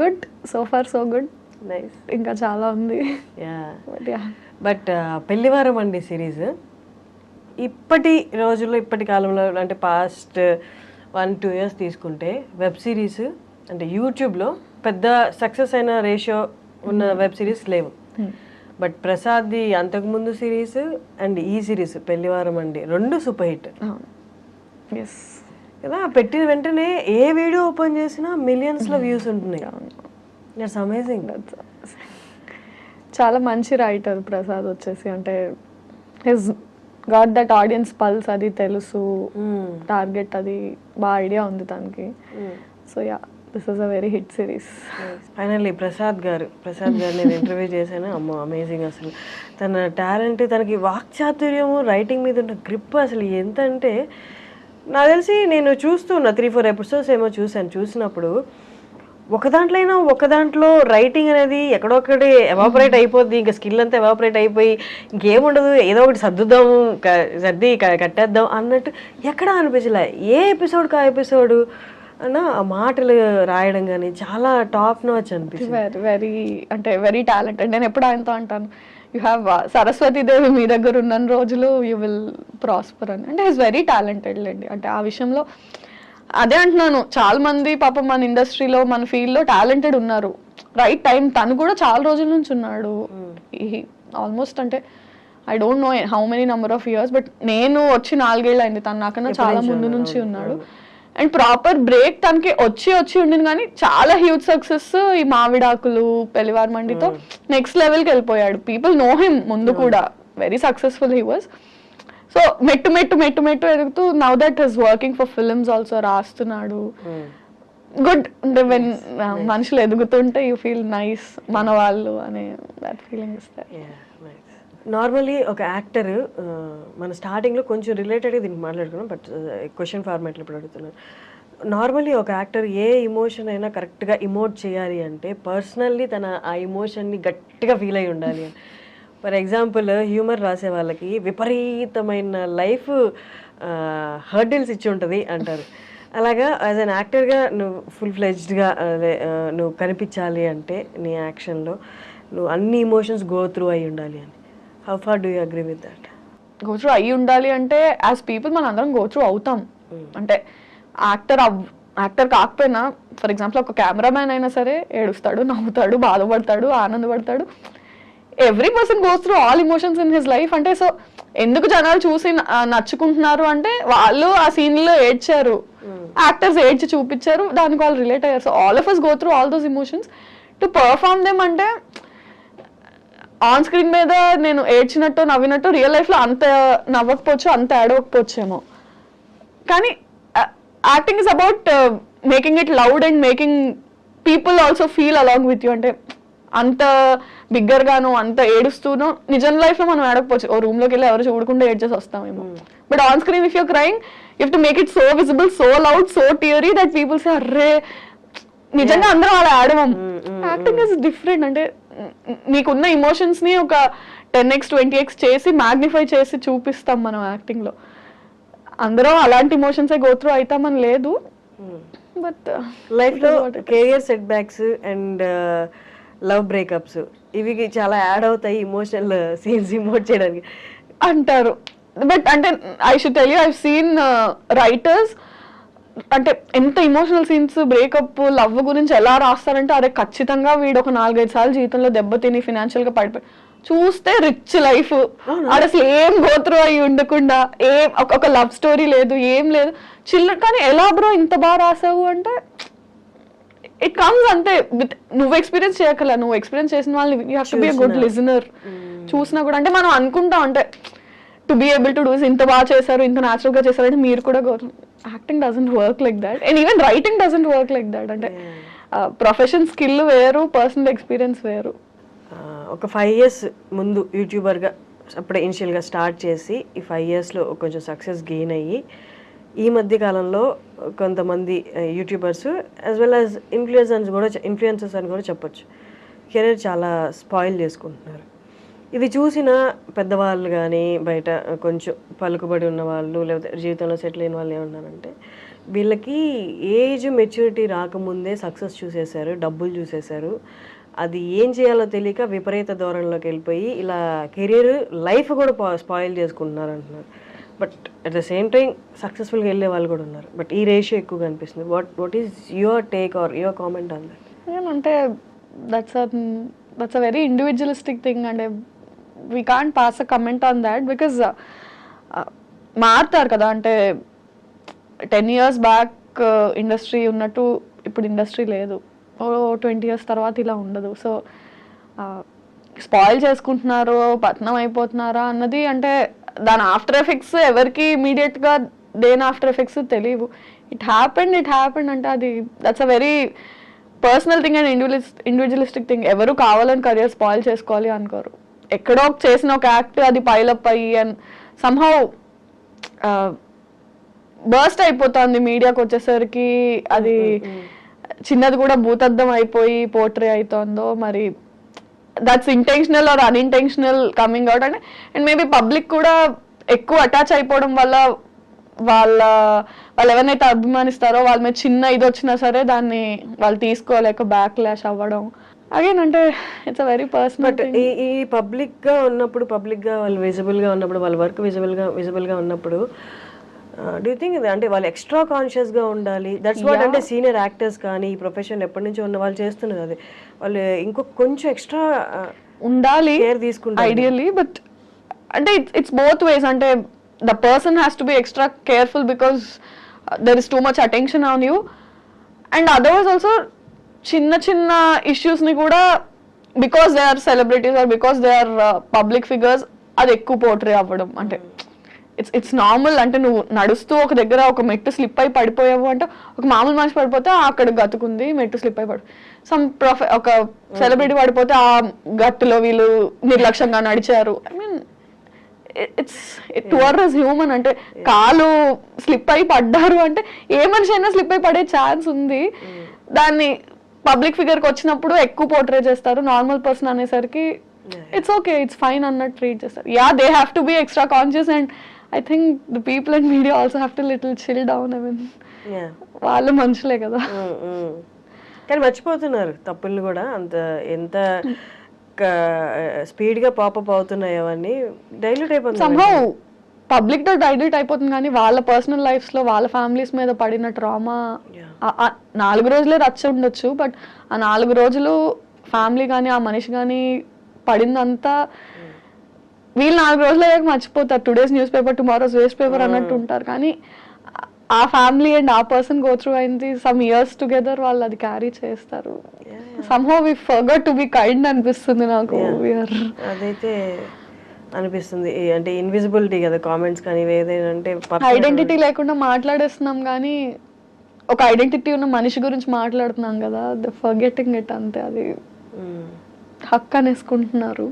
Good, so far so good. Nice. ఇంకా చాలా ఉంది. బట్ పెళ్లివారం అండి సిరీస్ ఇప్పటి రోజుల్లో ఇప్పటి కాలంలో అంటే పాస్ట్ 1-2 years తీసుకుంటే వెబ్ సిరీస్ అంటే యూట్యూబ్లో పెద్ద సక్సెస్ అయిన రేషియో ఉన్న వెబ్ సిరీస్ లేవు. బట్ ప్రసాద్ది అంతకుముందు సిరీస్ అండ్ ఈ సిరీస్ పెళ్లివారం అండి 2 సూపర్ హిట్ కదా. పెట్టిన వెంటనే ఏ వీడియో ఓపెన్ చేసినా మిలియన్స్లో వ్యూస్ ఉంటున్నాయి. It's amazing. చాలా మంచి రైటర్ ప్రసాద్ వచ్చేసి, అంటే his got that audience pulse, అది తెలుసు, టార్గెట్ అది బాగా ఐడియా ఉంది తనకి. So yeah, this is a very hit series. Finally Prasad గారు నేను ఇంటర్వ్యూ చేశాను. అమ్మో అమేజింగ్. అసలు తన టాలెంట్, తనకి వాక్చాతుర్యము, రైటింగ్ మీద ఉన్న గ్రిప్ అసలు ఎంత అంటే, నాకు తెలిసి నేను చూస్తున్నా 3-4 episodes ఏమో చూసినప్పుడు ఒక దాంట్లో రైటింగ్ అనేది ఎక్కడొక్కడే ఎవాపరేట్ అయిపోద్ది. ఇంకా స్కిల్ అంతా ఎవాపరేట్ అయిపోయి ఇంకేముండదు, ఏదో ఒకటి సర్ది కట్టేద్దాం అన్నట్టు ఎక్కడా అనిపించలే. ఏ ఎపిసోడ్కి ఆ ఎపిసోడ్ అన్న ఆ మాటలు రాయడం కానీ చాలా టాప్ నాచ్ అనిపించింది. వెరీ అంటే వెరీ టాలెంటెడ్. నేను ఎప్పుడు ఆయనతో అంటాను, యూ హ్యావ్ సరస్వతీదేవి మీ దగ్గర ఉన్న రోజులు యూ విల్ ప్రాస్పర్ అని. అంటే ఈజ్ వెరీ టాలెంటెడ్ లేండి. అంటే ఆ విషయంలో అదే అంటున్నాను, చాలా మంది పాపం మన ఇండస్ట్రీలో మన ఫీల్డ్లో టాలెంటెడ్ ఉన్నారు. రైట్ టైం తను కూడా చాలా రోజుల నుంచి ఉన్నాడు. ఆల్మోస్ట్ అంటే I don't know how many number of years, but నేను వచ్చి 4 ఏళ్ళు అయింది, తను నాకన్నా చాలా ముందు నుంచి ఉన్నాడు. అండ్ ప్రాపర్ బ్రేక్ తనకి వచ్చి ఉండింది, కానీ చాలా హ్యూజ్ సక్సెస్ ఈ మావిడాకులు పెళ్లివారం మండితో నెక్స్ట్ లెవెల్కి వెళ్ళిపోయాడు. పీపుల్ నో హిమ్ ముందు కూడా, very successful he was. So మెట్టు ఎదుగుతూ now that is working for films also, రాస్తున్నాడు. గుడ్. అంటే వెన్ మనుషులు ఎదుగుతుంటే యూ ఫీల్ నైస్, మన వాళ్ళు అనే దట్ ఫీలింగ్ ఇస్తారు. నార్మల్లీ ఒక యాక్టర్ మన స్టార్టింగ్లో కొంచెం రిలేటెడ్గా దీనికి మాట్లాడుకున్నాం, బట్ క్వశ్చన్ ఫార్మాట్లో ఇప్పుడు అడుగుతున్నాను. నార్మల్లీ ఒక యాక్టర్ ఏ ఇమోషన్ అయినా కరెక్ట్గా ఇమోట్ చేయాలి అంటే పర్సనల్లీ తన ఆ ఇమోషన్ని గట్టిగా ఫీల్ అయి ఉండాలి అని. ఫర్ ఎగ్జాంపుల్ హ్యూమర్ రాసే వాళ్ళకి విపరీతమైన లైఫ్ హర్డిల్స్ ఇచ్చి ఉంటుంది అంటారు. అలాగా యాజ్ అన్ యాక్టర్గా నువ్వు ఫుల్ ఫ్లెడ్జ్డ్గా నువ్వు కనిపించాలి అంటే నీ యాక్షన్లో నువ్వు అన్ని ఇమోషన్స్ గో త్రూ అయి ఉండాలి అని. How far do you agree with that? Go through అయ్యి ఉండాలి అంటే యాజ్ పీపుల్ మన అందరం గో త్రూ అవుతాం. అంటే యాక్టర్ కాకపోయినా, ఫర్ ఎగ్జాంపుల్ ఒక కెమెరామ్యాన్ అయినా సరే ఏడుస్తాడు, నవ్వుతాడు, బాధపడతాడు, ఆనందపడతాడు. Every person goes through all emotions in his life. అంటే సో ఎందుకు జనాలు చూసి నచ్చుకుంటున్నారు అంటే వాళ్ళు ఆ సీన్లో ఏడ్చారు, యాక్టర్స్ ఏడ్చి చూపించారు, దానికి వాళ్ళు రిలేట్ అయ్యారు. So all of us go through all those emotions to perform them. అంటే ఆన్ స్క్రీన్ మీద నేను ఏడ్చినట్టు నవ్వినట్టు రియల్ లైఫ్లో అంత నవ్వకపోవచ్చు, అంత ఏడవకపోవచ్చేమో, కానీ acting is about making it loud and making people also feel along with you. అంటే అంత బిగ్గర్గాను అంత ఏడుస్తూనో నిజం లైఫ్లో మనం ఏడకపోవచ్చు, ఓ రూమ్లోకి వెళ్ళి ఎవరు చూడకుండా ఏడ్చేసి వస్తామేమో. But on screen if you're crying you have to make it so visible, so loud, so teary that people say అర్రే నిజంగా అందరం అలా ఆడవం. Acting is different. అంటే నీకున్న ఇమోషన్స్ ని ఒక 10x 20x చేసి మ్యాగ్నిఫై చేసి చూపిస్తాం మనం యాక్టింగ్ లో. అందరం అలాంటి ఇమోషన్సే గో త్రూ అవుతామని లేదు. బట్ లైఫ్ లో career set backs and love breakups ఇవి చాలా యాడ్ అవుతాయి ఇమోషనల్ సీన్స్ ఇమోట్ చేయడానికి అంటారు. బట్ అంటే I should tell you, I seen writers అంటే ఎంత ఇమోషనల్ సీన్స్ బ్రేకప్ లవ్ గురించి ఎలా రాస్తారంటే అదే ఖచ్చితంగా వీడు ఒక 4-5 సార్లు జీవితంలో దెబ్బతిని ఫినాన్షియల్ గా పడిపోయి చూస్తే రిచ్ లైఫ్, అది అసలు ఏం గోత్రూ అయి ఉండకుండా ఏం ఒక లవ్ స్టోరీ లేదు, ఏం లేదు, చిల్లర. కానీ ఎలా బ్రో ఇంత బాగా రాసావు అంటే ఇట్ కమ్స్ అంతే. నువ్వు ఎక్స్పీరియన్స్ చేయగల, నువ్వు ఎక్స్పీరియన్స్ చేసిన వాళ్ళని you have to be a good listener. చూసినా కూడా అంటే మనం అనుకుంటాం అంటే to be able to do ఇంత బాగా చేశారు, ఇంత న్యాచురల్ గా చేశారు అంటే మీరు కూడా acting doesn't work like that and even writing doesn't work like that. అంటే ప్రొఫెషన్ స్కిల్ వేరు, పర్సనల్ ఎక్స్పీరియన్స్ వేరు. ఒక 5 years ముందు యూట్యూబర్గా అప్పుడే ఇనిషియల్గా స్టార్ట్ చేసి ఈ 5 yearsలో కొంచెం సక్సెస్ గెయిన్ అయ్యి ఈ మధ్య కాలంలో కొంతమంది YouTubers as well as influencers అని కూడా చెప్పొచ్చు కెరీర్ చాలా స్పాయిల్ చేసుకుంటున్నారు. ఇది చూసిన పెద్దవాళ్ళు కానీ బయట కొంచెం పలుకుబడి ఉన్న వాళ్ళు లేకపోతే జీవితంలో సెటిల్ అయిన వాళ్ళు ఏమన్నారంటే వీళ్ళకి ఏజ్ మెచ్యూరిటీ రాకముందే సక్సెస్ చూసేశారు, డబ్బులు చూసేశారు, అది ఏం చేయాలో తెలియక విపరీత ధోరణిలోకి వెళ్ళిపోయి ఇలా కెరీర్ లైఫ్ కూడా స్పాయిల్ చేసుకుంటున్నారు అంటున్నారు. But at the same time సక్సెస్ఫుల్గా వెళ్ళే వాళ్ళు కూడా ఉన్నారు. బట్ ఈ రేషియో ఎక్కువగా అనిపిస్తుంది. What is your take or your comment on that? ఏమంటే that's a very individualistic thing అంటే we can't pass a comment on that because మారుతారు కదా. అంటే 10 years బ్యాక్ ఇండస్ట్రీ ఉన్నట్టు ఇప్పుడు ఇండస్ట్రీ లేదు. 20 years తర్వాత ఇలా ఉండదు. సో స్పాయిల్ చేసుకుంటున్నారు, పతనం అయిపోతున్నారా అన్నది అంటే దాని ఆఫ్టర్ ఎఫెక్ట్స్ ఎవరికి ఇమీడియట్గా దేని ఆఫ్టర్ ఎఫెక్ట్స్ తెలియవు. ఇట్ హ్యాపెండ్ అంటే అది that's a very personal thing and individualistic thing. ఎవరు కావాలని కెరియర్ స్పాయిల్ చేసుకోవాలి అనుకోరు. ఎక్కడో చేసిన ఒక యాక్ట్ అది పైలప్ అయ్యి అండ్ సమ్హౌ బర్స్ట్ అయిపోతుంది మీడియాకి వచ్చేసరికి. అది చిన్నది కూడా భూతద్దం అయిపోయి పోర్ట్రే అవుతుందో మరి that's intentional or unintentional coming out అంటే. అండ్ మేబీ పబ్లిక్ కూడా ఎక్కువ అటాచ్ అయిపోవడం వల్ల వాళ్ళు ఎవరినైతే అభిమానిస్తారో వాళ్ళ మీద చిన్న ఇది వచ్చినా సరే దాన్ని వాళ్ళు తీసుకోలేక బ్యాక్ లాష్ అవ్వడం అగైన్ అంటే it's a very personal. But ఈ పబ్లిక్గా ఉన్నప్పుడు, పబ్లిక్గా వాళ్ళు విజిబుల్గా ఉన్నప్పుడు, వాళ్ళ వర్క్ విజిబుల్గా ఉన్నప్పుడు డూ యూ థింక్ అంటే వాళ్ళు ఎక్స్ట్రా కాన్షియస్గా ఉండాలి? దట్స్ వాట్ అంటే సీనియర్ యాక్టర్స్ కానీ ఈ ప్రొఫెషన్ ఎప్పటి నుంచో ఉన్న వాళ్ళు చేస్తున్నారు. అది వాళ్ళు ఇంకొక కొంచెం ఎక్స్ట్రా ఉండాలి కేర్ తీసుకుంటారు ఐడియల్లీ. బట్ అంటే ఇట్స్ బోత్ వేస్. అంటే the person has to be extra careful because there is too much attention on you. And otherwise also చిన్న చిన్న ఇష్యూస్ని కూడా because they are celebrities or because they are public figures అది ఎక్కువ portray అవ్వడం. అంటే it's normal. అంటే నువ్వు నడుస్తూ ఒక దగ్గర ఒక మెట్టు స్లిప్ అయి పడిపోయావు అంటే ఒక మామూలు మనిషి పడిపోతే అక్కడ గతుకుంది, మెట్టు స్లిప్ అయి ఒక సెలబ్రిటీ పడిపోతే ఆ గట్టులో వీళ్ళు నిర్లక్ష్యంగా నడిచారు. I mean it's towards human. అంటే కాలు స్లిప్ అయి పడ్డారు అంటే ఏ మనిషి అయినా స్లిప్ అయి పడే ఛాన్స్ ఉంది. దాన్ని పబ్లిక్ ఫిగర్కి వచ్చినప్పుడు ఎక్కువ పోర్ట్రే చేస్తారు. నార్మల్ పర్సన్ అనేసరికి ఇట్స్ ఓకే, ఇట్స్ ఫైన్ అన్నట్టు ట్రీట్ చేస్తారు. Yeah, they have to be extra conscious and I think the people and media also have to little chill down. I mean వాళ్ళు మనుషులే కదా. కానీ మర్చిపోతున్నారు తప్పుల్ని కూడా. అంత ఎంత స్పీడ్గా పాపప్ అవుతున్నాయి అవన్నీ డైల్యూట్ అయిపోతుంది. సమ్హౌ పబ్లిక్ తో డైల్యూట్ అయిపోతుంది కానీ వాళ్ళ పర్సనల్ లైఫ్స్ లో వాళ్ళ ఫ్యామిలీస్ మీద పడిన ట్రామా 4 రోజులే రచ్చ ఉండొచ్చు. బట్ ఆ 4 రోజులు ఫ్యామిలీ కానీ ఆ మనిషి కానీ పడిందంతా వీళ్ళు 4 రోజులు అయ్యాక మర్చిపోతారు. Today's newspaper tomorrow's waste paper అన్నట్టు ఉంటారు. కానీ ఆ ఫ్యామిలీ అండ్ ఆ పర్సన్ గో త్రూ అయింది సమ్ ఇయర్స్ టుగెదర్ వాళ్ళు అది క్యారీ చేస్తారు. Somehow we forgot to be kind అనిపిస్తుంది నాకు. అదైతే అనిపిస్తుంది. అంటే ఇన్విజిబిలిటీ కదా కామెంట్స్ కానీ ఏదైనా అంటే ఐడెంటిటీ లేకుండా మాట్లాడేస్తున్నాం కానీ ఒక ఐడెంటిటీ ఉన్న మనిషి గురించి మాట్లాడుతున్నాం కదా. ద ఫర్గెటింగ్ ఇట్ అంతే. అది హక్ అనేసుకుంటున్నారు.